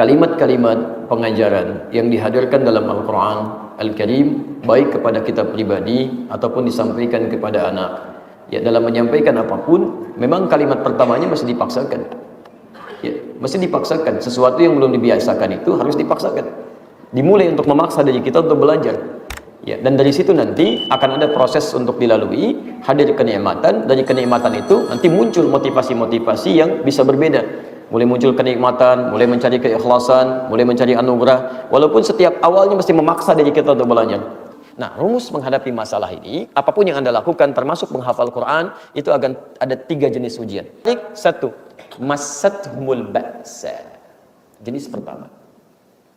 kalimat-kalimat pengajaran yang dihadirkan dalam Al-Quran Al-Karim, baik kepada kita pribadi ataupun disampaikan kepada anak. Ya, dalam menyampaikan apapun, memang kalimat pertamanya mesti dipaksakan. Ya, mesti dipaksakan. Sesuatu yang belum dibiasakan itu harus dipaksakan. Dimulai untuk memaksa diri kita untuk belajar. Ya, dan dari situ nanti akan ada proses untuk dilalui, hadir kenikmatan. Dari kenikmatan itu nanti muncul motivasi-motivasi yang bisa berbeda. Mulai muncul kenikmatan, mulai mencari keikhlasan, mulai mencari anugerah. Walaupun setiap awalnya mesti memaksa diri kita untuk belajar. Nah, rumus menghadapi masalah ini, apapun yang Anda lakukan, termasuk menghafal Quran, itu akan ada 3 jenis ujian. Satu, masathumul ba'sa. Jenis pertama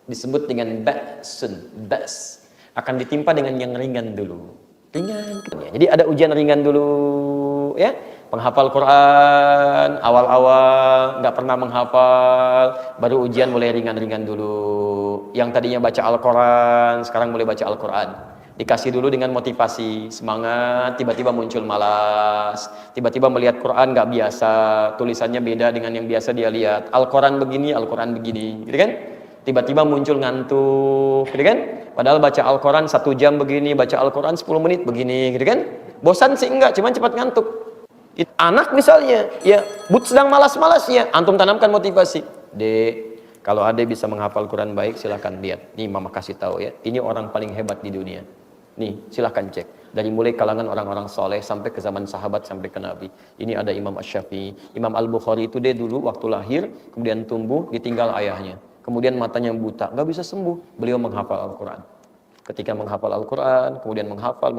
disebut dengan ba'sun, ba's. Akan ditimpa dengan yang ringan dulu. Ringan. Jadi ada ujian ringan dulu, ya. Penghafal Quran, awal-awal nggak pernah menghafal, baru ujian mulai ringan-ringan dulu. Yang tadinya baca Al-Quran, sekarang mulai baca Al-Quran. Dikasih dulu dengan motivasi, semangat, tiba-tiba muncul malas. Tiba-tiba melihat Quran nggak biasa, tulisannya beda dengan yang biasa dia lihat. Al-Quran begini, Al-Quran begini, gitu kan? Tiba-tiba muncul ngantuk, gitu kan? Padahal baca Al-Quran 1 jam begini, baca Al-Quran 10 menit begini, gitu kan? Bosan sih enggak, cuman cepat ngantuk. Anak misalnya, ya sedang malas-malasnya, antum tanamkan motivasi. Dek, kalau adek bisa menghafal Quran baik, silahkan lihat. Nih mama kasih tahu ya, ini orang paling hebat di dunia. Nih, silahkan cek. Dari mulai kalangan orang-orang soleh sampai ke zaman sahabat sampai ke Nabi. Ini ada Imam Asy-Syafi'i, Imam Al-Bukhari itu dia dulu waktu lahir, kemudian tumbuh, ditinggal ayahnya. Kemudian matanya buta, nggak bisa sembuh. Beliau menghafal Al-Quran. Ketika menghafal Al-Quran, kemudian menghafal,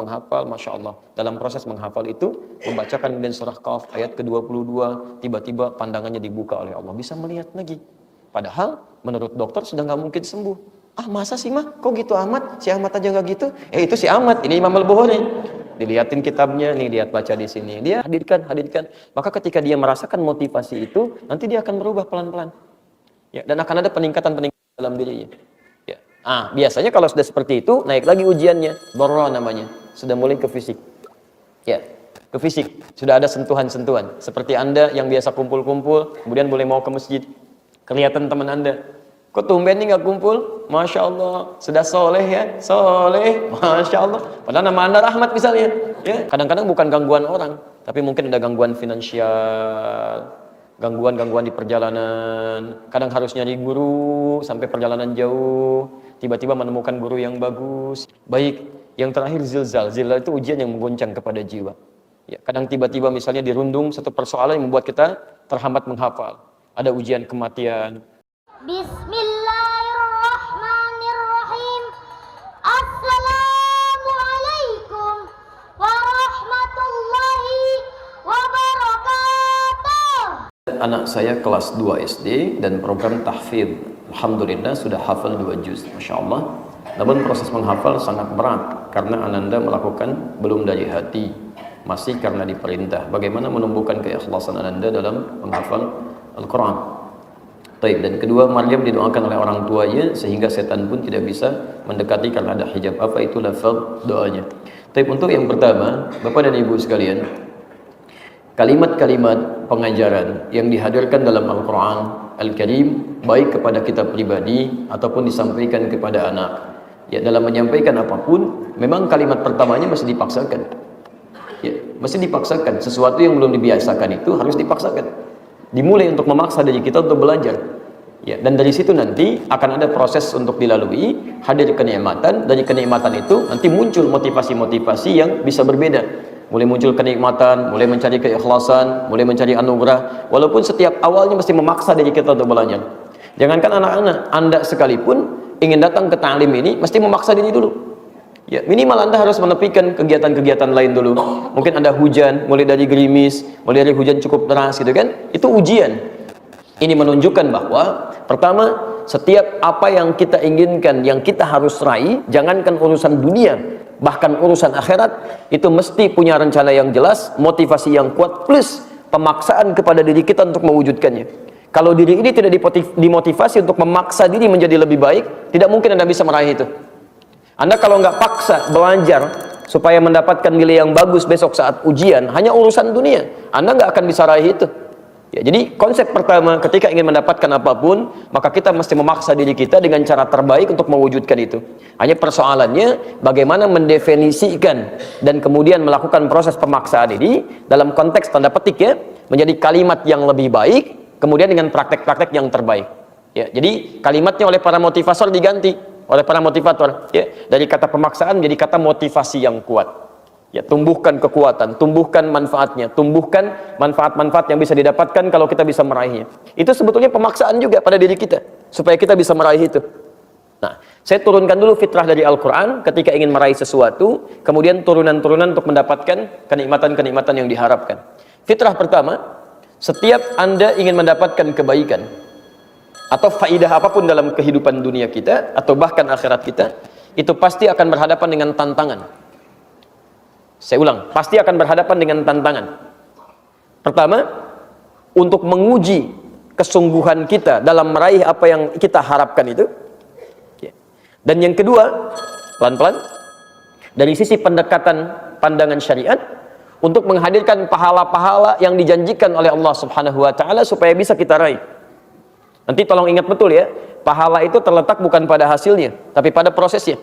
Masya Allah. Dalam proses menghafal itu, membacakan dan surah Qaf ayat ke-22, tiba-tiba pandangannya dibuka oleh Allah. Bisa melihat lagi. Padahal, menurut dokter sudah nggak mungkin sembuh. Ah, masa sih mah? Kok gitu amat? Si Ahmad aja nggak gitu? Itu si Ahmad, ini Imam Al-Bukhari. Dilihatin kitabnya, nih lihat baca di sini. Dia hadirkan. Maka ketika dia merasakan motivasi itu, nanti dia akan berubah pelan-pelan. Ya, dan akan ada peningkatan-peningkatan dalam dirinya. Ya. Biasanya kalau sudah seperti itu, naik lagi ujiannya, dharra namanya. Sudah mulai ke fisik. Ya, ke fisik. Sudah ada sentuhan-sentuhan. Seperti Anda yang biasa kumpul-kumpul, kemudian boleh mau ke masjid. Kelihatan teman Anda. Kok tumben nih nggak kumpul? Masya Allah, sudah soleh ya? Soleh, Masya Allah. Padahal nama Anda Rahmat misalnya. Ya. Kadang-kadang bukan gangguan orang, tapi mungkin ada gangguan finansial, gangguan-gangguan di perjalanan. Kadang harus nyari guru sampai perjalanan jauh, tiba-tiba menemukan guru yang bagus. Baik, yang terakhir zilzal. Zilzal itu ujian yang mengguncang kepada jiwa. Ya, kadang tiba-tiba misalnya dirundung satu persoalan yang membuat kita terhambat menghafal. Ada ujian kematian. Bismillahirrahmanirrahim. Assalamualaikum warahmatullahi wabarakatuh. Anak saya kelas 2 SD dan program tahfidz. Alhamdulillah sudah hafal 2 juz, Masya Allah. Namun proses menghafal sangat berat karena Ananda melakukan belum dari hati, masih karena diperintah. Bagaimana menumbuhkan keikhlasan Ananda dalam menghafal Al-Quran? Taib. Dan kedua, Maryam didoakan oleh orang tuanya sehingga setan pun tidak bisa mendekati karena ada hijab. Apa itu lafaz doanya? Taib. Untuk yang pertama, Bapak dan Ibu sekalian, kalimat-kalimat pengajaran yang dihadirkan dalam Al-Quran Al-Karim, baik kepada kita pribadi ataupun disampaikan kepada anak. Ya, dalam menyampaikan apapun, memang kalimat pertamanya mesti dipaksakan. Ya, mesti dipaksakan. Sesuatu yang belum dibiasakan itu harus dipaksakan. Dimulai untuk memaksa diri kita untuk belajar. Ya, dan dari situ nanti akan ada proses untuk dilalui, hadir kenikmatan. Dari kenikmatan itu nanti muncul motivasi-motivasi yang bisa berbeda. Mulai muncul kenikmatan, mulai mencari keikhlasan, mulai mencari anugerah. Walaupun setiap awalnya mesti memaksa diri kita untuk belajar. Jangankan anak-anak, Anda sekalipun ingin datang ke ta'lim ini mesti memaksa diri dulu. Ya, minimal Anda harus menepikan kegiatan-kegiatan lain dulu. Mungkin ada hujan, mulai dari gerimis, mulai dari hujan cukup deras gitu kan. Itu ujian. Ini menunjukkan bahwa pertama, setiap apa yang kita inginkan, yang kita harus raih, jangankan urusan dunia, bahkan urusan akhirat, itu mesti punya rencana yang jelas, motivasi yang kuat, plus pemaksaan kepada diri kita untuk mewujudkannya. Kalau diri ini tidak dimotivasi untuk memaksa diri menjadi lebih baik, tidak mungkin Anda bisa meraih itu. Anda kalau nggak paksa belajar supaya mendapatkan nilai yang bagus besok saat ujian, hanya urusan dunia, Anda nggak akan bisa raih itu. Ya, jadi konsep pertama ketika ingin mendapatkan apapun, maka kita mesti memaksa diri kita dengan cara terbaik untuk mewujudkan itu. Hanya persoalannya bagaimana mendefinisikan dan kemudian melakukan proses pemaksaan ini dalam konteks tanda petik ya, menjadi kalimat yang lebih baik, kemudian dengan praktek-praktek yang terbaik. Ya, jadi kalimatnya oleh para motivator diganti oleh para motivator ya, dari kata pemaksaan menjadi kata motivasi yang kuat. Ya, tumbuhkan kekuatan, tumbuhkan manfaatnya, tumbuhkan manfaat-manfaat yang bisa didapatkan kalau kita bisa meraihnya. Itu sebetulnya pemaksaan juga pada diri kita, supaya kita bisa meraih itu. Nah, saya turunkan dulu fitrah dari Al-Quran ketika ingin meraih sesuatu, kemudian turunan-turunan untuk mendapatkan kenikmatan-kenikmatan yang diharapkan. Fitrah pertama, setiap Anda ingin mendapatkan kebaikan, atau faidah apapun dalam kehidupan dunia kita, atau bahkan akhirat kita, itu pasti akan berhadapan dengan tantangan. Saya ulang, pasti akan berhadapan dengan tantangan. Pertama, untuk menguji kesungguhan kita dalam meraih apa yang kita harapkan itu. Dan yang kedua, pelan-pelan, dari sisi pendekatan pandangan syariat, untuk menghadirkan pahala-pahala yang dijanjikan oleh Allah Subhanahu wa Ta'ala supaya bisa kita raih. Nanti tolong ingat betul ya, pahala itu terletak bukan pada hasilnya, tapi pada prosesnya.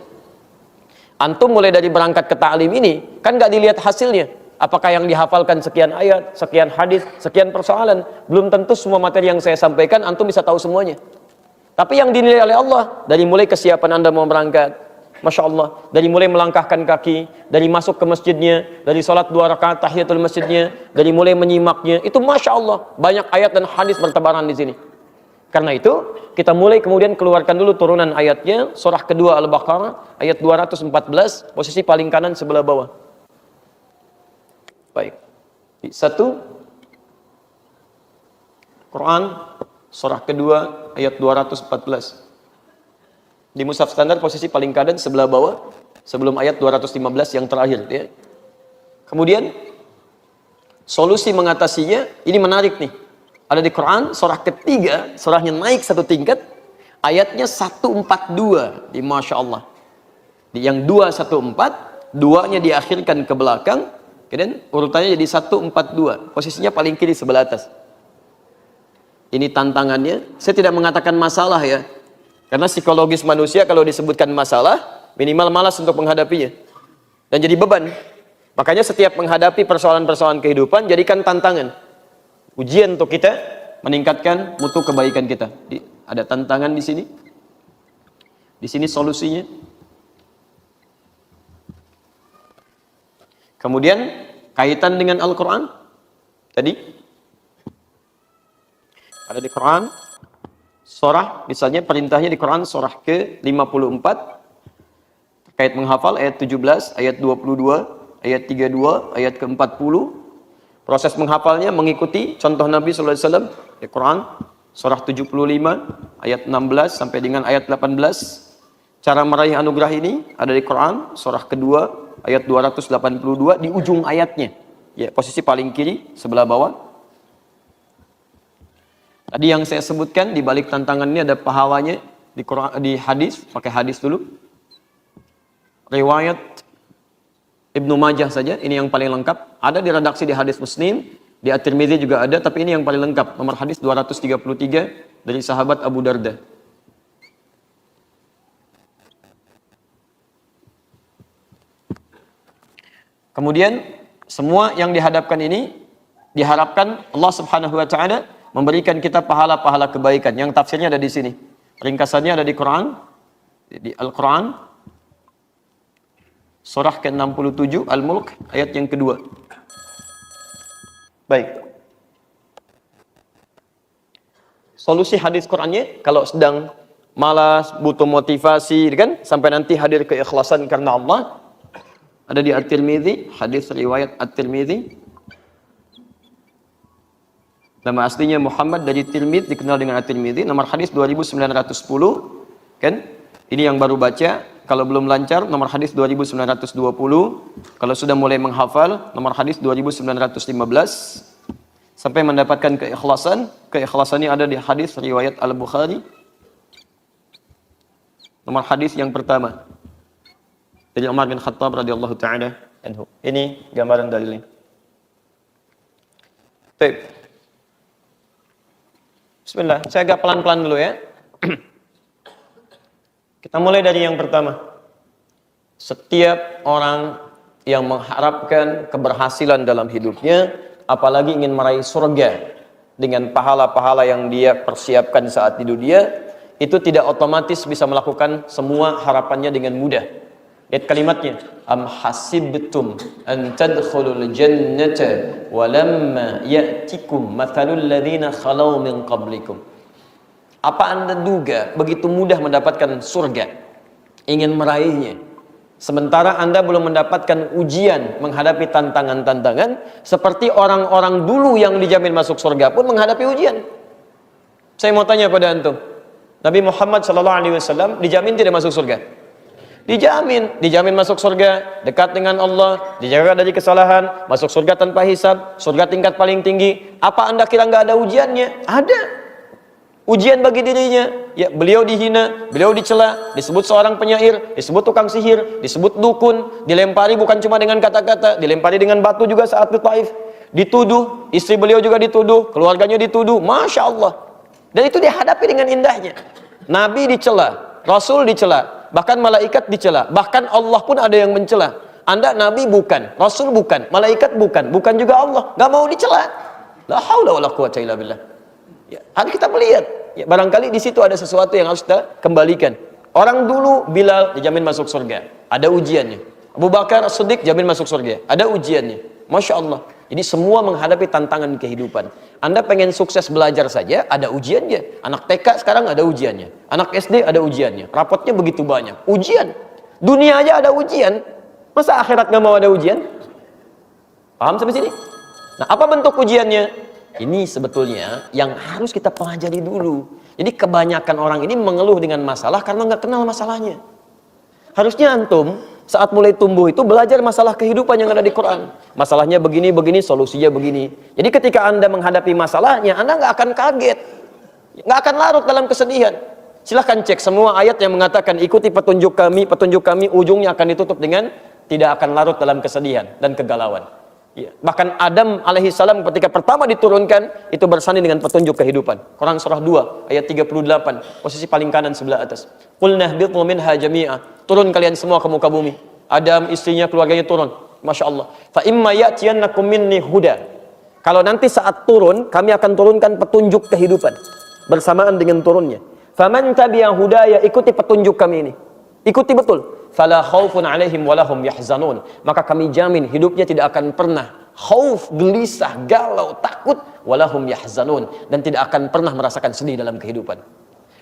Antum mulai dari berangkat ke ta'lim ini, kan nggak dilihat hasilnya. Apakah yang dihafalkan sekian ayat, sekian hadis, sekian persoalan. Belum tentu semua materi yang saya sampaikan, antum bisa tahu semuanya. Tapi yang dinilai oleh Allah, dari mulai kesiapan Anda mau berangkat, Masya Allah, dari mulai melangkahkan kaki, dari masuk ke masjidnya, dari sholat 2 rakaat tahiyatul masjidnya, dari mulai menyimaknya, itu Masya Allah, banyak ayat dan hadis bertebaran di sini. Karena itu, kita mulai kemudian keluarkan dulu turunan ayatnya, surah kedua Al-Baqarah, ayat 214, posisi paling kanan sebelah bawah. Baik. 1, Quran, surah kedua, ayat 214. Di mushaf standar, posisi paling kanan sebelah bawah, sebelum ayat 215 yang terakhir. Ya. Kemudian, solusi mengatasinya, ini menarik nih. Ada di Quran, surah ketiga, surahnya naik satu tingkat, ayatnya 142, di Masya Allah. Di yang 214, duanya diakhirkan ke belakang, kemudian urutannya jadi 142, posisinya paling kiri sebelah atas. Ini tantangannya, saya tidak mengatakan masalah ya, karena psikologis manusia kalau disebutkan masalah, minimal malas untuk menghadapinya, dan jadi beban. Makanya setiap menghadapi persoalan-persoalan kehidupan, jadikan tantangan. Ujian untuk kita meningkatkan mutu kebaikan kita. Ada tantangan di sini. Di sini solusinya. Kemudian kaitan dengan Al-Quran. Tadi ada di Quran surah, misalnya perintahnya di Quran surah ke-54 terkait menghafal ayat 17, ayat 22, ayat 32, ayat ke-40. Proses menghafalnya mengikuti contoh Nabi SAW di Quran surah 75 ayat 16 sampai dengan ayat 18. Cara meraih anugerah ini ada di Quran surah kedua ayat 282 di ujung ayatnya. Ya, posisi paling kiri sebelah bawah. Tadi yang saya sebutkan di balik tantangan ini ada pahalanya di Quran, di hadis, pakai hadis dulu. Riwayat Ibnu Majah saja, ini yang paling lengkap. Ada di redaksi di hadis Muslim, di At-Tirmidzi juga ada, tapi ini yang paling lengkap. Nomor hadis 233 dari sahabat Abu Darda. Kemudian semua yang dihadapkan ini diharapkan Allah Subhanahu wa Ta'ala memberikan kita pahala-pahala kebaikan. Yang tafsirnya ada di sini. Ringkasannya ada di Quran, di Al-Quran surah ke-67 Al-Mulk ayat yang kedua. Baik. Solusi hadis Qurannya kalau sedang malas, butuh motivasi kan, sampai nanti hadir keikhlasan karena Allah, ada di At-Tirmidzi, hadis riwayat At-Tirmidzi. Nama aslinya Muhammad dari Tirmidzi, dikenal dengan At-Tirmidzi, nomor hadis 2910 kan? Ini yang baru baca. Kalau belum lancar, nomor hadis 2920. Kalau sudah mulai menghafal, nomor hadis 2915. Sampai mendapatkan keikhlasan. Keikhlasannya ada di hadis riwayat Al-Bukhari. Nomor hadis yang pertama. Dari Umar bin Khattab radhiyallahu ta'ala anhu. Ini gambaran dalilnya. Baik. Bismillah, saya agak pelan-pelan dulu ya. Kita mulai dari yang pertama. Setiap orang yang mengharapkan keberhasilan dalam hidupnya, apalagi ingin meraih surga dengan pahala-pahala yang dia persiapkan saat di dunia, itu tidak otomatis bisa melakukan semua harapannya dengan mudah. Lihat kalimatnya, am hasibtum an tadkhulul jannata walamma ya'tikum mathalul ladzina khalau min qablikum. Apa Anda duga begitu mudah mendapatkan surga, ingin meraihnya, sementara Anda belum mendapatkan ujian menghadapi tantangan-tantangan seperti orang-orang dulu yang dijamin masuk surga pun menghadapi ujian. Saya mau tanya pada antum, Nabi Muhammad SAW dijamin tidak masuk surga? Dijamin masuk surga, dekat dengan Allah, dijaga dari kesalahan, masuk surga tanpa hisab, surga tingkat paling tinggi. Apa Anda kira nggak ada ujiannya? Ada. Ujian bagi dirinya, ya, beliau dihina, beliau dicela, disebut seorang penyair, disebut tukang sihir, disebut dukun, dilempari bukan cuma dengan kata-kata, dilempari dengan batu juga saat di Taif, dituduh, istri beliau juga dituduh, keluarganya dituduh, Masya Allah. Dan itu dihadapi dengan indahnya. Nabi dicela, Rasul dicela, bahkan malaikat dicela, bahkan Allah pun ada yang mencela. Anda Nabi bukan, Rasul bukan, malaikat bukan juga Allah, gak mau dicela. La haula wala quwwata illa billah. Ya, harus kita melihat, ya, barangkali di situ ada sesuatu yang harus kita kembalikan. Orang dulu Bilal dijamin masuk surga, ada ujiannya. Abu Bakar As-Siddiq jamin masuk surga, ada ujiannya. Masya Allah. Jadi semua menghadapi tantangan kehidupan. Anda pengen sukses belajar saja, ada ujiannya. Anak TK sekarang ada ujiannya, anak SD ada ujiannya, rapotnya begitu banyak. Ujian, dunia aja ada ujian, masa akhirat nggak mau ada ujian? Paham sampai sini? Nah, apa bentuk ujiannya? Ini sebetulnya yang harus kita pelajari dulu. Jadi kebanyakan orang ini mengeluh dengan masalah karena nggak kenal masalahnya. Harusnya antum saat mulai tumbuh itu belajar masalah kehidupan yang ada di Quran. Masalahnya begini, solusinya begini. Jadi ketika Anda menghadapi masalahnya, Anda nggak akan kaget, nggak akan larut dalam kesedihan. Silahkan cek semua ayat yang mengatakan ikuti petunjuk kami, ujungnya akan ditutup dengan tidak akan larut dalam kesedihan dan kegalauan. Ya. Bahkan Adam alaihissalam ketika pertama diturunkan itu bersanding dengan petunjuk kehidupan. Quran surah 2 ayat 38, posisi paling kanan sebelah atas. Qulna ihbitu minha jami'a. Turun kalian semua ke muka bumi. Adam, istrinya, keluarganya turun. Masya Allah. Fa imma ya'tiyannakum minni huda. Kalau nanti saat turun, kami akan turunkan petunjuk kehidupan bersamaan dengan turunnya. Faman tabi'a hudaya, ikuti petunjuk kami ini. Ikuti betul. Fala khaufun alaihim walahum yahzanun. Maka kami jamin hidupnya tidak akan pernah khauf, gelisah, galau, takut, walahum yahzanun, dan tidak akan pernah merasakan sedih dalam kehidupan.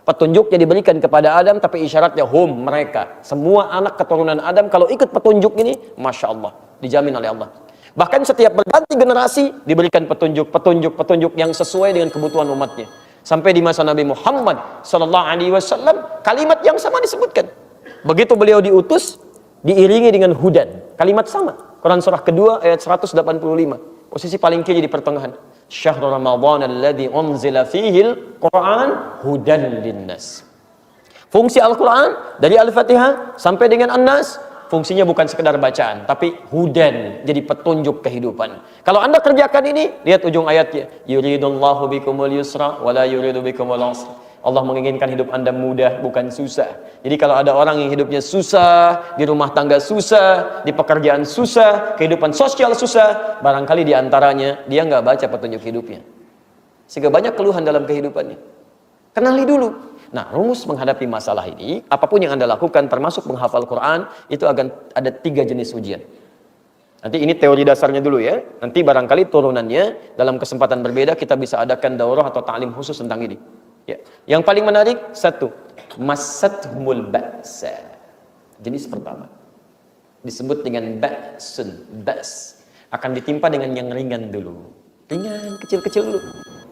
Petunjuknya diberikan kepada Adam, tapi isyaratnya hum, mereka. Semua anak keturunan Adam kalau ikut petunjuk ini, Masya Allah, dijamin oleh Allah. Bahkan setiap berganti generasi diberikan petunjuk yang sesuai dengan kebutuhan umatnya. Sampai di masa Nabi Muhammad SAW, kalimat yang sama disebutkan. Begitu beliau diutus, diiringi dengan hudan, kalimat sama. Quran surah kedua ayat 185, posisi paling kiri di pertengahan. Syahrul Ramadan alladzi unzila fihil Quran hudan linnas. Fungsi Al-Quran dari Al-Fatihah sampai dengan An-Nas, fungsinya bukan sekedar bacaan, tapi hudan, jadi petunjuk kehidupan. Kalau Anda kerjakan ini, lihat ujung ayatnya, yuridullahu bikumul yusra wala yuridu bikumul usra. Allah menginginkan hidup Anda mudah, bukan susah. Jadi kalau ada orang yang hidupnya susah, di rumah tangga susah, di pekerjaan susah, kehidupan sosial susah, barangkali diantaranya dia nggak baca petunjuk hidupnya, sehingga banyak keluhan dalam kehidupannya. Kenali dulu. Nah, rumus menghadapi masalah ini, apapun yang Anda lakukan, termasuk menghafal Quran, itu akan ada 3 jenis ujian. Nanti ini teori dasarnya dulu ya. Nanti barangkali turunannya dalam kesempatan berbeda kita bisa adakan daurah atau ta'lim khusus tentang ini. Ya. Yang paling menarik, 1, masathumul ba'sa. Jenis pertama disebut dengan ba'sun, ba's, akan ditimpa dengan yang ringan dulu. Ringan, kecil-kecil dulu.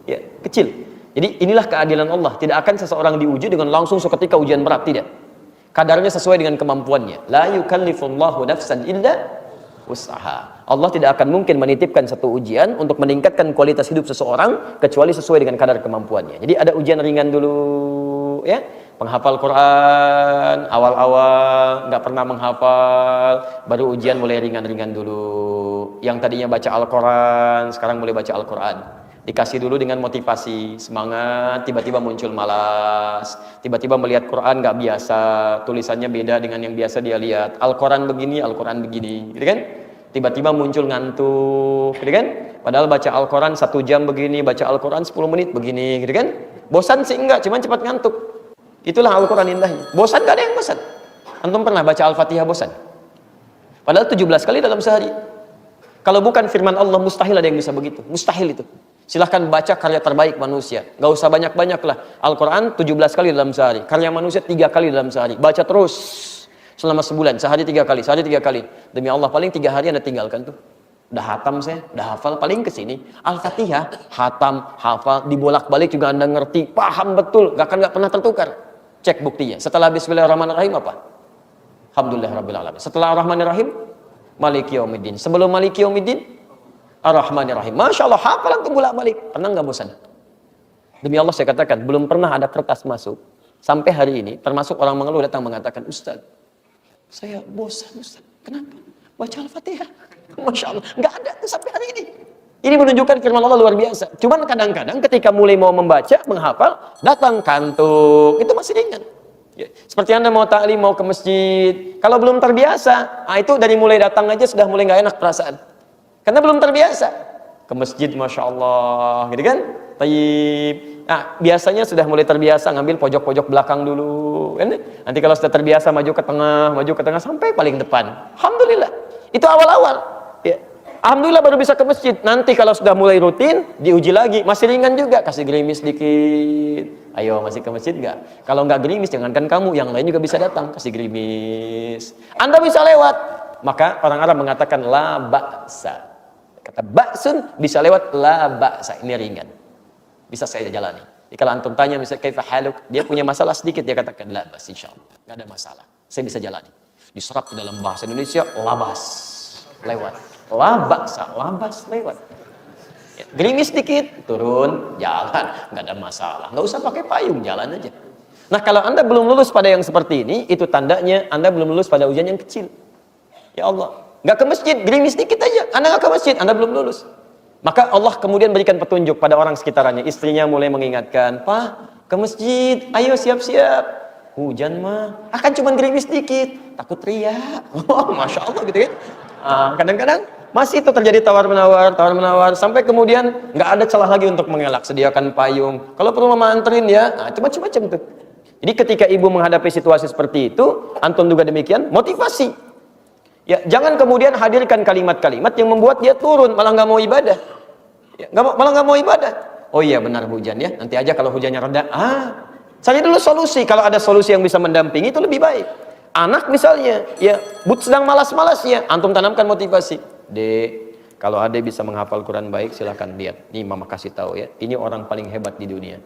Ya, kecil. Jadi inilah keadilan Allah. Tidak akan seseorang diuji dengan langsung seketika ujian berat, tidak. Kadarnya sesuai dengan kemampuannya. La yukallifullahu nafsan illa usaha. Allah tidak akan mungkin menitipkan satu ujian untuk meningkatkan kualitas hidup seseorang kecuali sesuai dengan kadar kemampuannya. Jadi ada ujian ringan dulu, ya. Penghafal Quran awal-awal nggak pernah menghafal, baru ujian mulai ringan-ringan dulu. Yang tadinya baca Al-Quran sekarang mulai baca Al-Quran. Dikasih dulu dengan motivasi, semangat, tiba-tiba muncul malas, tiba-tiba melihat Quran nggak biasa, tulisannya beda dengan yang biasa dia lihat. Al-Quran begini, gitu kan? Tiba-tiba muncul ngantuk, gitu kan? Padahal baca Al-Quran 1 jam begini, baca Al-Quran 10 menit begini, gitu kan? Bosan sih enggak, cuman cepat ngantuk. Itulah Al-Quran indahnya. Bosan nggak ada yang bosan. Antum pernah baca Al-Fatihah bosan? Padahal 17 kali dalam sehari. Kalau bukan firman Allah, mustahil ada yang bisa begitu. Mustahil itu. Silahkan baca karya terbaik manusia. Gak usah banyak-banyak lah. Al-Quran 17 kali dalam sehari. Karya manusia 3 kali dalam sehari. Baca terus selama sebulan. Sehari 3 kali. Sehari 3 kali. Demi Allah, paling 3 hari Anda tinggalkan tuh. Udah hatam saya, udah hafal. Paling kesini Al-Fatihah, hatam, hafal, dibolak-balik juga Anda ngerti. Paham betul. Gak pernah tertukar. Cek buktinya. Setelah Bismillahirrahmanirrahim apa? Alhamdulillahirrahmanirrahim. Setelah Ar-Rahmanirrahim, Maliki Yaumiddin. Sebelum Maliki Yaumiddin, Ar-Rahmanirrahim. Masya Allah, hafalan tuh bolak-balik. Pernah nggak bosan? Demi Allah saya katakan, belum pernah ada kertas masuk sampai hari ini, termasuk orang mengeluh datang mengatakan, Ustaz, saya bosan Ustaz. Kenapa? Baca Al-Fatihah. Masya Allah, nggak ada tuh sampai hari ini. Ini menunjukkan firman Allah luar biasa. Cuman kadang-kadang ketika mulai mau membaca, menghafal, datang kantuk. Itu masih ringan. Ya. Seperti Anda mau ta'lim, mau ke masjid. Kalau belum terbiasa, itu dari mulai datang aja sudah mulai nggak enak perasaan. Karena belum terbiasa. Ke masjid, Masya Allah. Gitu kan? Tayyib. Nah, biasanya sudah mulai terbiasa ngambil pojok-pojok belakang dulu. Kan? Nanti kalau sudah terbiasa maju ke tengah, sampai paling depan. Alhamdulillah. Itu awal-awal. Ya. Alhamdulillah baru bisa ke masjid. Nanti kalau sudah mulai rutin, diuji lagi. Masih ringan juga. Kasih gerimis dikit. Ayo, masih ke masjid nggak? Kalau nggak gerimis, jangankan kamu. Yang lain juga bisa datang. Kasih gerimis. Anda bisa lewat. Maka orang Arab mengatakan la ba'sa. Kata ba'sun bisa lewat la ba'sa. Ini ringan. Bisa saya jalani. Jadi kalau antum tanya misalnya kaifa haluk, dia punya masalah sedikit, dia katakan la ba'as insyaallah. Enggak ada masalah. Saya bisa jalani. Diserap ke dalam bahasa Indonesia labas. Lewat. La ba'sa, labas lewat. Ya, gerimis sedikit, turun, jalan, enggak ada masalah. Enggak usah pakai payung, jalan aja. Nah, kalau Anda belum lulus pada yang seperti ini, itu tandanya Anda belum lulus pada ujian yang kecil. Ya Allah, nggak ke masjid, gerimis dikit aja. Anda nggak ke masjid, Anda belum lulus. Maka Allah kemudian berikan petunjuk pada orang sekitarnya. Istrinya mulai mengingatkan, Pak, ke masjid, ayo siap-siap. Hujan mah, akan cuma gerimis dikit, takut riak. Oh, Masya Allah gitu ya. Kadang-kadang masih itu terjadi tawar-menawar, sampai kemudian nggak ada celah lagi untuk mengelak. Sediakan payung. Kalau perlu mama anterin ya, macam-macam tuh. Jadi ketika ibu menghadapi situasi seperti itu, antum juga demikian, motivasi. Ya, jangan kemudian hadirkan kalimat-kalimat yang membuat dia turun, malah nggak mau ibadah. Ya, malah nggak mau ibadah. Oh iya benar hujan ya, nanti aja kalau hujannya reda. Cari dulu solusi. Kalau ada solusi yang bisa mendampingi itu lebih baik. Anak misalnya, ya, sedang malas-malasnya, antum tanamkan motivasi. Dek, kalau adek bisa menghafal Quran baik, silahkan lihat. Nih mama kasih tahu ya, ini orang paling hebat di dunia.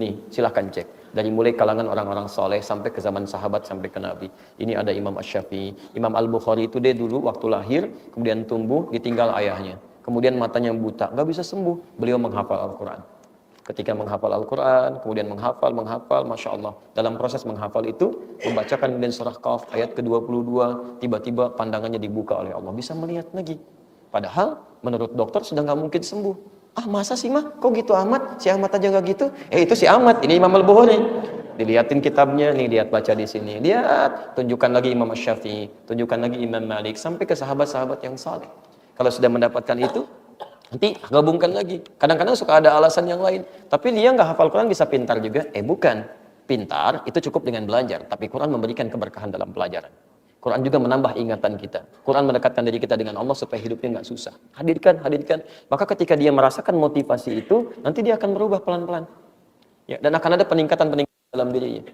Nih, silahkan cek. Dari mulai kalangan orang-orang soleh sampai ke zaman sahabat sampai ke Nabi. Ini ada Imam Asy-Syafi'i. Imam Al-Bukhari itu dia dulu waktu lahir, kemudian tumbuh, ditinggal ayahnya. Kemudian matanya buta, nggak bisa sembuh. Beliau menghafal Al-Quran. Ketika menghafal Al-Quran, kemudian menghafal, Masya Allah. Dalam proses menghafal itu, membacakan kemudian surah Qaf ayat ke-22, tiba-tiba pandangannya dibuka oleh Allah. Bisa melihat lagi. Padahal menurut dokter sudah nggak mungkin sembuh. Masa sih mah? Kok gitu amat? Si Ahmad aja nggak gitu? Itu si Ahmad, ini Imam Al-Bukhari. Dilihatin kitabnya, nih lihat baca di sini. Lihat, tunjukkan lagi Imam Asy-Syafi'i, tunjukkan lagi Imam Malik, sampai ke sahabat-sahabat yang saleh. Kalau sudah mendapatkan itu, nanti gabungkan lagi. Kadang-kadang suka ada alasan yang lain. Tapi dia nggak hafal Quran bisa pintar juga. Bukan. Pintar itu cukup dengan belajar. Tapi Quran memberikan keberkahan dalam pelajaran. Quran juga menambah ingatan kita. Quran mendekatkan diri kita dengan Allah supaya hidupnya nggak susah. Hadirkan. Maka ketika dia merasakan motivasi itu, nanti dia akan berubah pelan-pelan. Ya, dan akan ada peningkatan dalam dirinya.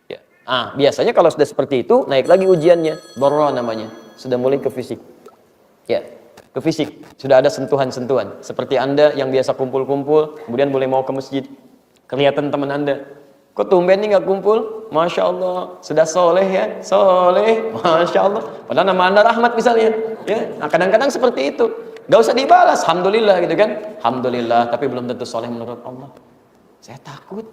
Ya. Biasanya kalau sudah seperti itu, naik lagi ujiannya. Dharra namanya. Sudah mulai ke fisik. Ya, ke fisik. Sudah ada sentuhan-sentuhan. Seperti Anda yang biasa kumpul-kumpul, kemudian boleh mau ke masjid. Kelihatan teman Anda. Kok tumben nih nggak kumpul? Masya Allah, sudah soleh ya, soleh, Masya Allah. Padahal nama Anda Rahmat misalnya. Ya, kadang-kadang seperti itu. Gak usah dibalas, Alhamdulillah gitu kan. Alhamdulillah, tapi belum tentu soleh menurut Allah. Saya takut.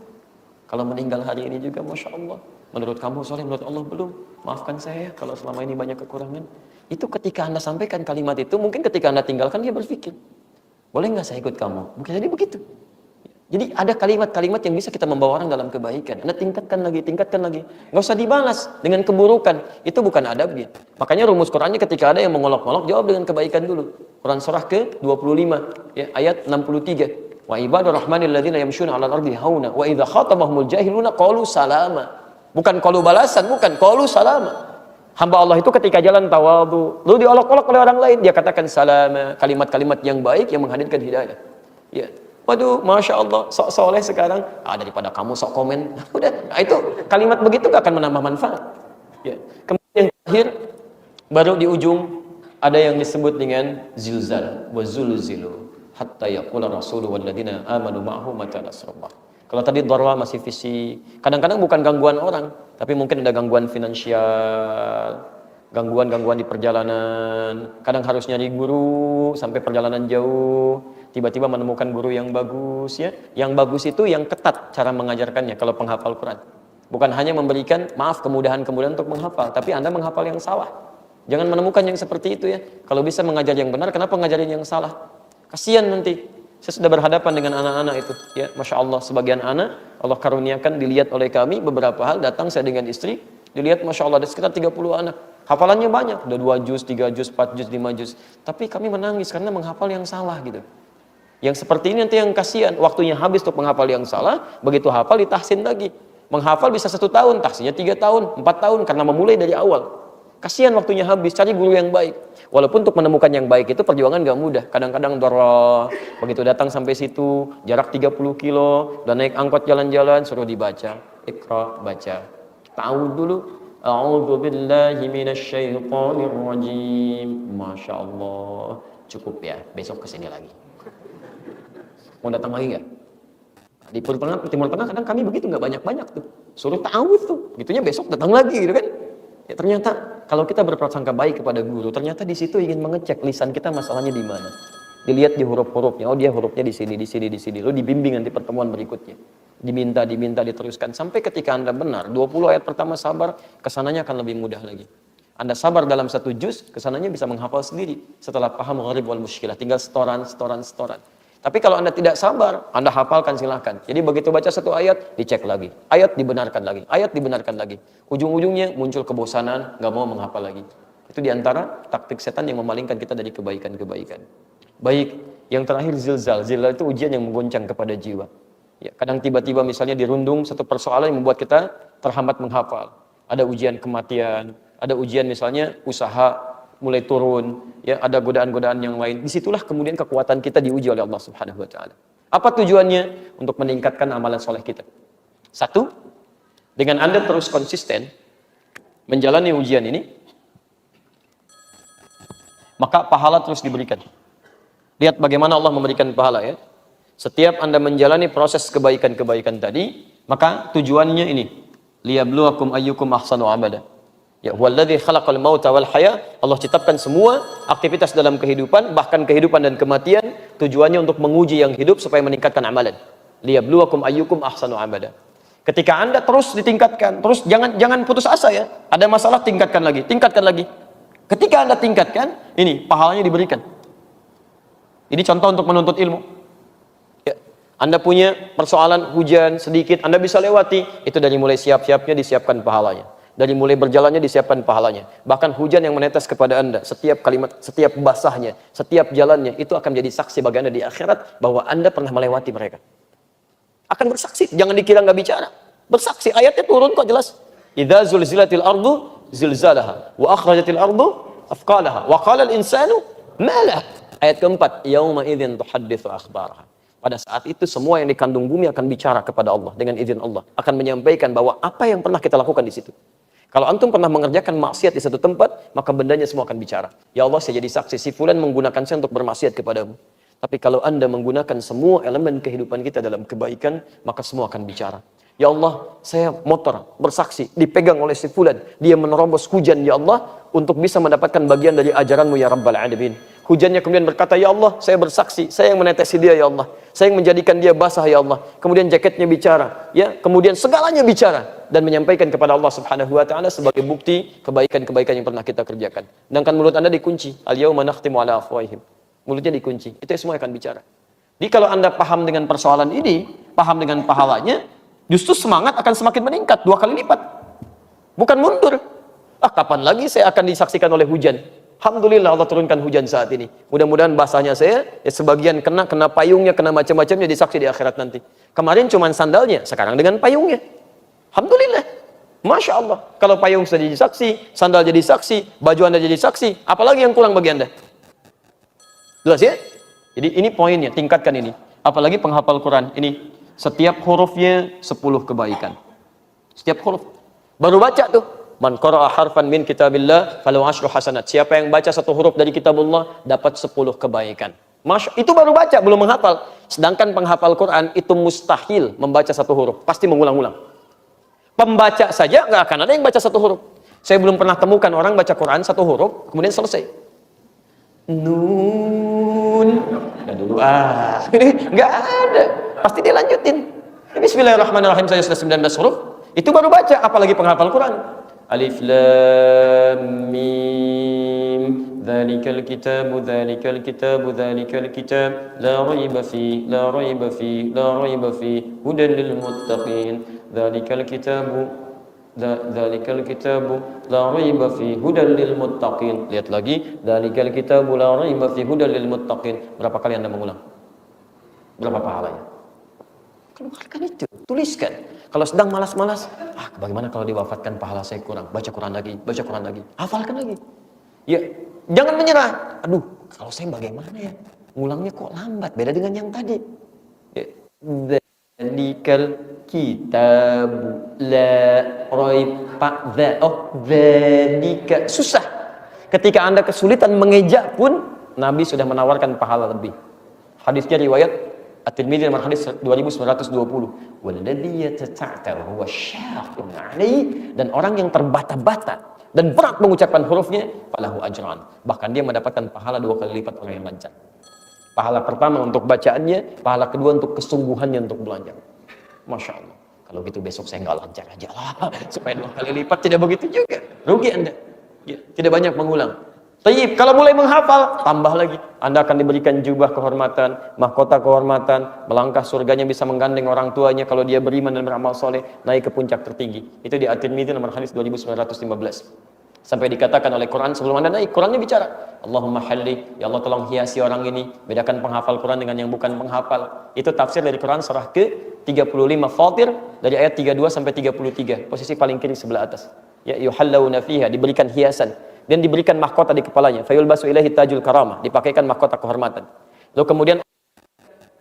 Kalau meninggal hari ini juga, Masya Allah. Menurut kamu soleh, menurut Allah belum. Maafkan saya kalau selama ini banyak kekurangan. Itu ketika Anda sampaikan kalimat itu, mungkin ketika Anda tinggalkan dia berpikir, boleh nggak saya ikut kamu? Mungkin jadi begitu. Jadi ada kalimat-kalimat yang bisa kita membawa orang dalam kebaikan. Anda tingkatkan lagi, tingkatkan lagi. Nggak usah dibalas dengan keburukan. Itu bukan adabnya. Makanya rumus Qur'annya ketika ada yang mengolok-olok, jawab dengan kebaikan dulu. Quran surah ke-25, ya, ayat 63. Wa ibadur rahmanil ladzina yamshuna 'alal ardi hauna wa idza khatabahumul jahiluna qalu salama. Bukan qalu balasan, bukan qalu salama. Hamba Allah itu ketika jalan tawadhu, lalu diolok-olok oleh orang lain, dia katakan salama, kalimat-kalimat yang baik yang menghadirkan hidayah. Ya. Waduh, masya Allah, sok soleh sekarang. Daripada kamu sok komen. Udah, nah itu kalimat begitu gak akan menambah manfaat. Ya. Kemudian yang terakhir, baru di ujung ada yang disebut dengan zilzal, wa zulzilu, hatta yaqula rasulu walladzina amanu ma'ahu mata nasrullah. Kalau tadi dharwa masih fisik, kadang-kadang bukan gangguan orang, tapi mungkin ada gangguan finansial, gangguan-gangguan di perjalanan. Kadang harus nyari guru sampai perjalanan jauh, tiba-tiba menemukan guru yang bagus, ya. Yang bagus itu yang ketat cara mengajarkannya kalau penghafal Quran. Bukan hanya memberikan kemudahan-kemudahan untuk menghafal, tapi Anda menghafal yang salah. Jangan menemukan yang seperti itu, ya. Kalau bisa mengajar yang benar, kenapa ngajarin yang salah? Kasihan nanti. Saya sudah berhadapan dengan anak-anak itu, ya. Masya Allah, sebagian anak Allah karuniakan dilihat oleh kami beberapa hal, datang saya dengan istri, dilihat Masya Allah ada sekitar 30 anak. Hafalannya banyak, udah 2 juz, 3 juz, 4 juz, 5 juz. Tapi kami menangis karena menghafal yang salah gitu. Yang seperti ini nanti yang kasihan, waktunya habis untuk menghafal yang salah, begitu hafal ditahsin lagi. Menghafal bisa 1 tahun, tahsinnya 3 tahun, 4 tahun karena memulai dari awal. Kasihan waktunya habis, cari guru yang baik. Walaupun untuk menemukan yang baik itu perjuangan gak mudah. Kadang-kadang dorong, begitu datang sampai situ, jarak 30 kilo, dan naik angkot jalan-jalan, suruh dibaca. Iqra, baca. Tahu dulu. A'udzu billahi minasyaitonir rajim. Masya Allah. Cukup ya, besok kesini lagi. Mau datang lagi nggak? Di Timur Tengah kadang kami begitu, nggak banyak-banyak tuh. Suruh tahu tuh, gitunya besok datang lagi gitu kan. Ya, ternyata kalau kita berprasangka baik kepada guru, ternyata di situ ingin mengecek lisan kita masalahnya di mana. Dilihat di huruf-hurufnya, oh dia hurufnya di sini, di sini, di sini. Lalu dibimbing nanti pertemuan berikutnya. Diminta, diteruskan. Sampai ketika Anda benar, 20 ayat pertama sabar, kesananya akan lebih mudah lagi. Anda sabar dalam 1 juz, kesananya bisa menghafal sendiri. Setelah paham gharib wal mushkilah, tinggal setoran. Tapi kalau Anda tidak sabar, Anda hafalkan silahkan. Jadi begitu baca 1 ayat, dicek lagi. Ayat dibenarkan lagi. Ujung-ujungnya muncul kebosanan, gak mau menghafal lagi. Itu diantara taktik setan yang memalingkan kita dari kebaikan-kebaikan. Baik, yang terakhir zilzal. Zilzal itu ujian yang menggoncang kepada jiwa. Ya, kadang tiba-tiba misalnya dirundung satu persoalan yang membuat kita terhambat menghafal. Ada ujian kematian, ada ujian misalnya usaha mulai turun, ya, ada godaan-godaan yang lain. Disitulah kemudian kekuatan kita diuji oleh Allah Subhanahu wa taala. Apa tujuannya? Untuk meningkatkan amalan soleh kita. 1, dengan Anda terus konsisten menjalani ujian ini, maka pahala terus diberikan. Lihat bagaimana Allah memberikan pahala, ya. Setiap Anda menjalani proses kebaikan-kebaikan tadi, maka tujuannya ini, liyabluwakum ayyukum ahsanu amala. Ya, huwallazi khalaqal mauta wal haya. Allah ciptakan semua aktivitas dalam kehidupan, bahkan kehidupan dan kematian, tujuannya untuk menguji yang hidup supaya meningkatkan amalan. Liyabluwakum ayyukum ahsanu amala. Ketika Anda terus ditingkatkan, terus jangan putus asa, ya. Ada masalah tingkatkan lagi. Ketika Anda tingkatkan, ini pahalanya diberikan. Ini contoh untuk menuntut ilmu. Ya. Anda punya persoalan hujan sedikit, Anda bisa lewati, itu dari mulai siap-siapnya disiapkan pahalanya. Dari mulai berjalannya disiapkan pahalanya. Bahkan hujan yang menetes kepada Anda, setiap kalimat, setiap basahnya, setiap jalannya, itu akan menjadi saksi bagi Anda di akhirat bahwa Anda pernah melewati mereka. Akan bersaksi, jangan dikira nggak bicara. Bersaksi, ayatnya turun kok jelas. Idza zulzilatil ardu zilzalaha wa akhrajatil ardu afqalaha wa qala al-insanu ma lah. Ayat keempat, yauma idzin tuhadditsu akhbaraha. Pada saat itu semua yang dikandung bumi akan bicara kepada Allah dengan izin Allah, akan menyampaikan bahwa apa yang pernah kita lakukan di situ. Kalau antum pernah mengerjakan maksiat di satu tempat, maka bendanya semua akan bicara. Ya Allah, saya jadi saksi, si fulan menggunakan saya untuk bermaksiat kepadamu. Tapi kalau Anda menggunakan semua elemen kehidupan kita dalam kebaikan, maka semua akan bicara. Ya Allah, saya motor bersaksi, dipegang oleh si fulan, dia menerobos hujan, ya Allah, untuk bisa mendapatkan bagian dari ajaranmu ya Rabbal Alamin. Hujannya kemudian berkata, ya Allah, saya bersaksi, saya yang menetesi dia, ya Allah, saya yang menjadikan dia basah, ya Allah. Kemudian jaketnya bicara, ya, kemudian segalanya bicara dan menyampaikan kepada Allah Subhanahu wa taala sebagai bukti kebaikan-kebaikan yang pernah kita kerjakan. Sedangkan mulut Anda dikunci, al-yauma nakhtimu ala afwahihim. Mulutnya dikunci, itu semua akan bicara. Jadi kalau Anda paham dengan persoalan ini, paham dengan pahalanya, justru semangat akan semakin meningkat 2 kali lipat. Bukan mundur. Kapan lagi saya akan disaksikan oleh hujan? Alhamdulillah Allah turunkan hujan saat ini. Mudah-mudahan basahnya saya, sebagian kena payungnya, kena macam-macamnya disaksi di akhirat nanti. Kemarin cuma sandalnya, sekarang dengan payungnya. Alhamdulillah. Masya Allah. Kalau payung sudah jadi saksi, sandal jadi saksi, baju Anda jadi saksi, apalagi yang kurang bagi Anda? Jelas ya? Jadi ini poinnya, tingkatkan ini. Apalagi penghafal Quran. Ini setiap hurufnya 10 kebaikan. Setiap huruf. Baru baca tuh. Man qara'a harfan min kitabillah falahu 10 hasanat. Siapa yang baca satu huruf dari kitabullah dapat 10 kebaikan. Itu baru baca, belum menghafal. Sedangkan penghafal Quran itu mustahil membaca satu huruf, pasti mengulang-ulang. Pembaca saja nggak akan ada yang baca satu huruf. Saya belum pernah temukan orang baca Quran satu huruf kemudian selesai. Nun. Nggak dulu nggak ada. Pasti dia lanjutin. Bismillahirrahmanirrahim, saya sudah 19 huruf. Itu baru baca, apalagi penghafal Quran. Alif Lam Mim. Dzalikal kitabu dzalikal kitabu dzalikal kitab la raiba fi la raiba fi la raiba fi hudan lil muttaqin. Dzalikal kitabu dzalikal kitabu la raiba fi hudan lil muttaqin. Lihat lagi, dzalikal kitabu la raiba fi hudan lil muttaqin. Berapa kali Anda mengulang? Berapa pahalanya? Keluarkan itu, tuliskan. Kalau sedang malas-malas, bagaimana kalau diwafatkan pahala saya kurang? Baca Quran lagi, hafalkan lagi. Ya, jangan menyerah. Aduh, kalau saya bagaimana ya? Ngulangnya kok lambat, beda dengan yang tadi. Ya. Dzalikal kitabu la raiba dzalika. Susah. Ketika Anda kesulitan mengejak pun, Nabi sudah menawarkan pahala lebih. Hadisnya riwayat At-Tirmidzi nomor hadis 2920. Walladzi yatata'ta huwa syaqqun 'alaihi, dan orang yang terbata-bata dan berat mengucapkan hurufnya, falahu ajran. Bahkan dia mendapatkan pahala 2 kali lipat orang yang lancar. Pahala pertama untuk bacaannya, pahala kedua untuk kesungguhannya untuk belajar. Masya Allah. Kalau gitu besok saya nggak lancar aja lah, supaya 2 kali lipat. Tidak begitu juga, rugi Anda. Ya, tidak banyak mengulang. Tayyib, kalau mulai menghafal, tambah lagi. Anda akan diberikan jubah kehormatan, mahkota kehormatan, melangkah surganya, bisa menggandeng orang tuanya kalau dia beriman dan beramal soleh, naik ke puncak tertinggi. Itu di At-Tirmidzi nomor hadis 2915. Sampai dikatakan oleh Quran sebelum Anda naik, Qurannya bicara, Allahumma halli, ya Allah tolong hiasi orang ini, bedakan penghafal Quran dengan yang bukan penghafal. Itu tafsir dari Quran surah ke-35 Fatir dari ayat 32 sampai 33, posisi paling kiri sebelah atas. Ya yuhallawna fiha, diberikan hiasan dan diberikan mahkota di kepalanya. Fayulbasu ilaihi tajul karamah, dipakaikan mahkota kehormatan. Lalu kemudian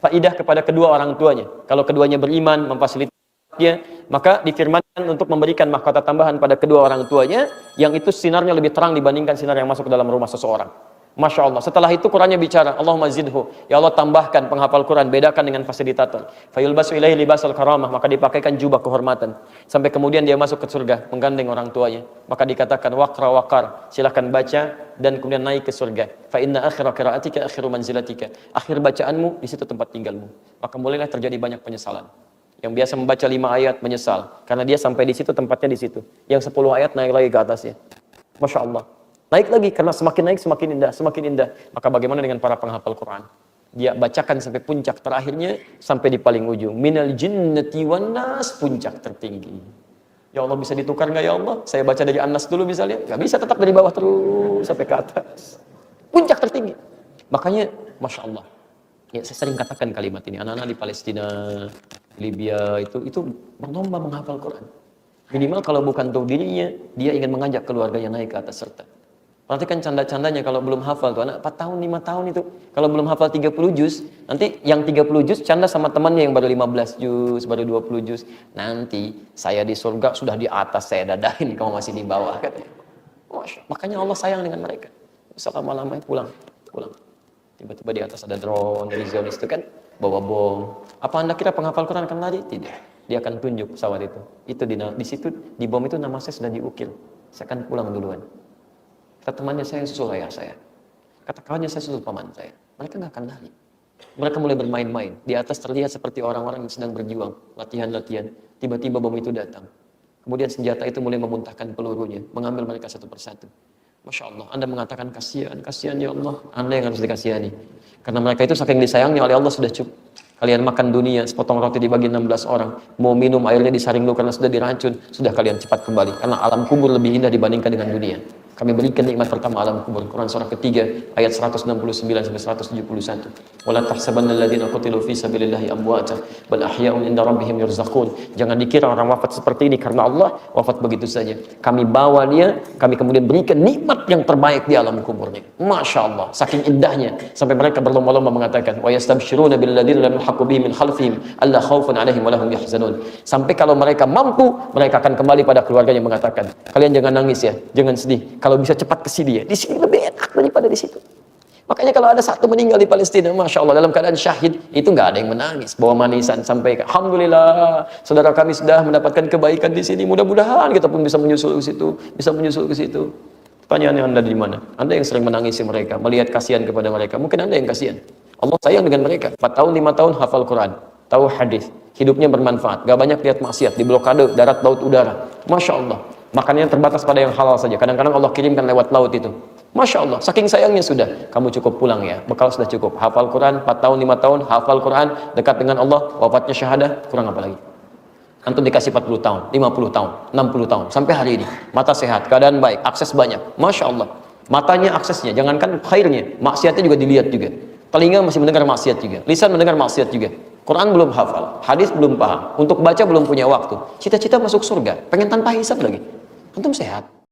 faidah kepada kedua orang tuanya. Kalau keduanya beriman, memfasilitasinya, maka difirmankan untuk memberikan mahkota tambahan pada kedua orang tuanya, yang itu sinarnya lebih terang dibandingkan sinar yang masuk ke dalam rumah seseorang. Masya Allah. Setelah itu Qurannya bicara, Allahumma zidhu, ya Allah tambahkan penghafal Quran, bedakan dengan fasilitator. Fayulbasu ilaihi libasul karamah, maka dipakaikan jubah kehormatan. Sampai kemudian dia masuk ke surga, menggandeng orang tuanya. Maka dikatakan waqra waqar, silahkan baca dan kemudian naik ke surga. Fa inna akhira qiraatika akhiru manzilatika. Akhir bacaanmu di situ tempat tinggalmu. Maka mulailah terjadi banyak penyesalan. Yang biasa membaca 5 ayat menyesal karena dia sampai di situ, tempatnya di situ. Yang 10 ayat naik lagi ke atasnya. Masya Allah. Naik lagi, karena semakin naik semakin indah, semakin indah. Maka bagaimana dengan para penghafal Quran? Dia bacakan sampai puncak terakhirnya, sampai di paling ujung. Minal jinnati wan nas, puncak tertinggi. Ya Allah, bisa ditukar nggak ya Allah? Saya baca dari An-Nas dulu misalnya. Nggak bisa, tetap dari bawah terus sampai ke atas. Puncak tertinggi. Makanya, Masya Allah. Ya, saya sering katakan kalimat ini. Anak-anak di Palestina, Libya, itu berlomba menghafal Quran. Minimal kalau bukan untuk dirinya, dia ingin mengajak keluarganya naik ke atas serta. Perhatikan canda-candanya kalau belum hafal tuh, anak 4 tahun, 5 tahun itu. Kalau belum hafal 30 juz, nanti yang 30 juz canda sama temannya yang baru 15 juz, baru 20 juz. Nanti saya di surga sudah di atas, saya dadahin, kamu masih di bawah. Makanya Allah sayang dengan mereka. Lama-lama pulang. Tiba-tiba di atas ada drone dari Zionis itu kan, bawa bom. Apa Anda kira penghafal Quran akan lari? Tidak. Dia akan tunjuk pesawat itu. Itu di situ, di bom itu nama saya sudah diukir. Saya akan pulang duluan. Kata temannya, saya susul ayah saya. Kata kawannya, saya susul paman saya. Mereka nggak akan lari. Mereka mulai bermain-main. Di atas terlihat seperti orang-orang yang sedang berjuang. Latihan-latihan. Tiba-tiba bom itu datang. Kemudian senjata itu mulai memuntahkan pelurunya. Mengambil mereka satu persatu. Masya Allah, Anda mengatakan kasihan, kasihan ya Allah. Anda yang harus dikasihani. Karena mereka itu saking disayangnya oleh Allah sudah cukup. Kalian makan dunia, sepotong roti dibagi 16 orang. Mau minum airnya disaring dulu karena sudah diracun. Sudah kalian cepat kembali. Karena alam kubur lebih indah dibandingkan dengan dunia. Kami berikan nikmat pertama alam kubur. Quran surah ketiga ayat 169-171. Wala tahsabanna alladziina qutilu fi sabilillahi amwata bal ahya'un 'inda rabbihim yurzaqun. Jangan dikira orang wafat seperti ini karena Allah wafat begitu saja. Kami bawa dia, kami kemudian berikan nikmat yang terbaik di alam kuburnya. Masya Allah, saking indahnya sampai mereka berlomba-lomba mengatakan wa yastabshiruna bil ladziina lam yalhaqu bihim min khalfihim alla khaufun 'alaihim wa lahum yahzanun. Sampai kalau mereka mampu, mereka akan kembali pada keluarganya mengatakan, kalian jangan nangis ya, jangan sedih. Kalau bisa cepat ke sini ya, di sini lebih enak daripada di situ. Makanya kalau ada satu meninggal di Palestina, Masya Allah, dalam keadaan syahid, itu nggak ada yang menangis, bawa manisan, sampai Alhamdulillah, saudara kami sudah mendapatkan kebaikan di sini, mudah-mudahan kita pun bisa menyusul ke situ, bisa menyusul ke situ. Pertanyaannya, Anda di mana? Anda yang sering menangisi mereka, melihat kasihan kepada mereka, mungkin Anda yang kasihan. Allah sayang dengan mereka, 4 tahun, 5 tahun hafal Quran, tahu hadis, hidupnya bermanfaat, gak banyak lihat maksiat, di blokade, darat, laut, udara. Masya Allah. Makannya terbatas pada yang halal saja. Kadang-kadang Allah kirimkan lewat laut itu. Masya Allah, saking sayangnya sudah. Kamu cukup pulang ya, bekal sudah cukup. Hafal Quran, 4 tahun, 5 tahun, hafal Quran, dekat dengan Allah, wafatnya syahadah, kurang apa lagi? Antum dikasih 40 tahun, 50 tahun, 60 tahun, sampai hari ini. Mata sehat, keadaan baik, akses banyak. Masya Allah. Matanya aksesnya, jangankan khairnya, maksiatnya juga dilihat juga. Telinga masih mendengar maksiat juga. Lisan mendengar maksiat juga. Quran belum hafal, hadis belum paham. Untuk baca belum punya waktu. Cita-cita masuk surga, pengen tanpa hisab lagi. Antum sehat.